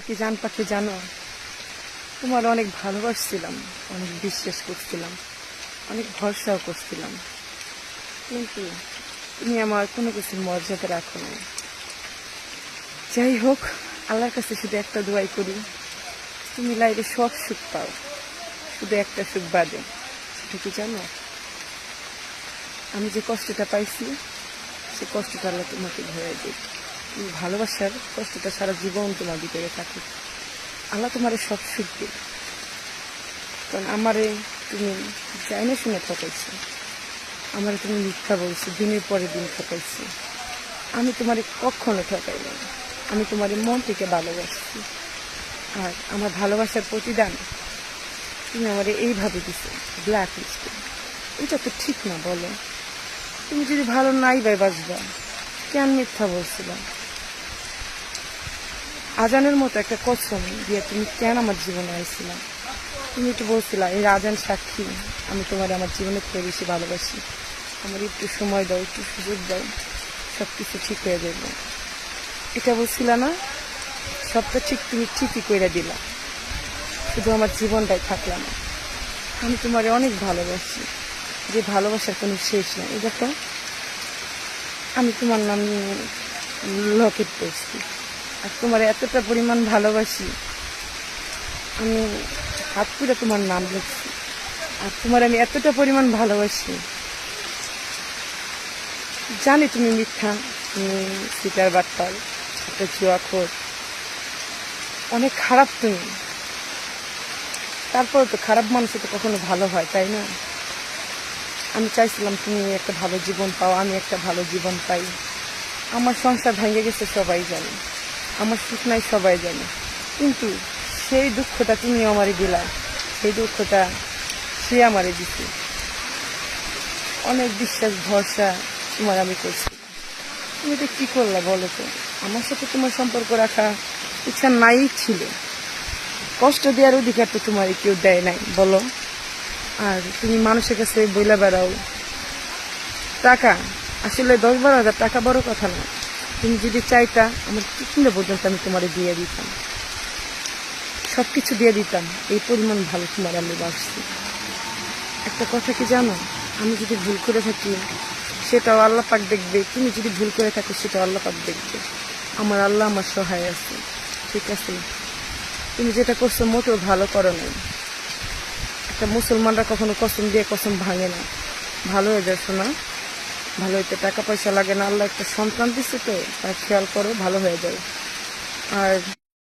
কি জান পাখি জানো, তোমার অনেক ভালোবাসছিলাম, অনেক বিশ্বাস করছিলাম, অনেক ভরসাও করছিলাম, কিন্তু তুমি আমার কোনো কিছুর মর্যাদা রাখো না। যাই হোক, আল্লাহর কাছে শুধু একটা দোয়াই করি, তুমি লাইফে সব সুখ পাও, শুধু একটা সুখ বাদে। সেটা কি জানো? আমি যে কষ্টটা পাইছি, সে কষ্টটা আল্লাহ তোমাকে ভরে দিই। তুমি ভালোবাসার কষ্টটা সারা জীবন তোমার ভিতরে থাকে। আল্লাহ তোমারে সব সুখ দিই, কারণ আমারে তুমি যাই না শুনে ঠকাইছো, আমারে তুমি মিথ্যা বলছো, দিনের পরে দিন ঠকাইছো। আমি তোমারে কখনো ঠকাই না, আমি তোমার মন থেকে ভালোবাসছি। আর আমার ভালোবাসার প্রতিদান তুমি আমারে এইভাবে দিছো, ব্ল্যাক লিস্টে। এটা তো ঠিক না, বলো? তুমি যদি ভালো নাই বাসবা, কেন মিথ্যা বলছিলা? আজানের মতো একটা কসম দিয়ে তুমি কেন আমার জীবনে আইছিলা? তুমি একটু বলছিলা এই আজান সাক্ষী, আমি তোমার আমার জীবনের থেকে বেশি ভালোবাসি, আমার একটু সময় দাও, একটু সুযোগ দাও, সব কিছু ঠিক হয়ে যাবে। এটা বলছিলা না? সবটা ঠিক, তুমি ঠিকই করে দিলা, শুধু আমার জীবনটাই থাকলা না। আমি তোমার অনেক ভালোবাসি, যে ভালোবাসার কোনো শেষ নাই। এই দেখো, আমি তোমার নাম লকেট করছি, আর তোমার এতটা পরিমাণ ভালোবাসি, আমি হাত পুরে তোমার নাম লিখছি। আর তোমার আমি এতটা পরিমাণ ভালোবাসি, জানি তুমি মিথ্যা, তুমি সিটার বাটপার, একটা জুয়াখোর, অনেক খারাপ তুমি। তারপর তো খারাপ মানুষ তো কখনো ভালো হয়, তাই না? আমি চাইছিলাম তুমি একটা ভালো জীবন পাও, আমি একটা ভালো জীবন পাই। আমার সংসার ভেঙে গেছে সবাই জানে, আমার সুখ নাই সবাই জানে, কিন্তু সেই দুঃখটা তুমি আমারে দিলা, সেই দুঃখটা সে আমারে দিছে। অনেক বিশ্বাস ভরসা তোমার আমি করছি, তুমি তো কি করলা বলো তো? আমার সাথে তোমার সম্পর্ক রাখা ইচ্ছা নাই ছিল, কষ্ট দেওয়ার অধিকার তো তোমার কেউ দেয় নাই, বলো? আর তুমি মানুষের কাছে বইলা বেড়াও টাকা, আসলে 10-12 হাজার টাকা বড় কথা না। তুমি যদি চাইতা, আমার কিডনি পর্যন্ত আমি তোমারে দিয়ে দিতাম, সবকিছু দিয়ে দিতাম, এই পরিমাণ ভালো তোমার আমি বাসছি। একটা কথা কি জানো, আমি যদি ভুল করে থাকি সেটাও আল্লাহ পাক দেখবে, তুমি যদি ভুল করে থাকো সেটাও আল্লাহ পাক দেখবে। আমার আল্লাহ আমার সহায় আছে, ঠিক আছে? তুমি যেটা করছো মোটেও ভালো করো নাই। একটা মুসলমানরা কখনো কসম দিয়ে কসম ভাঙে না। ভালো হয়ে যাচ্ছ না, ভালো হইতে টাকা পয়সা লাগে না, আল্লাহ একটা সন্তান দিচ্ছে তো, তার খেয়াল করো, ভালো হয়ে যাবে। আর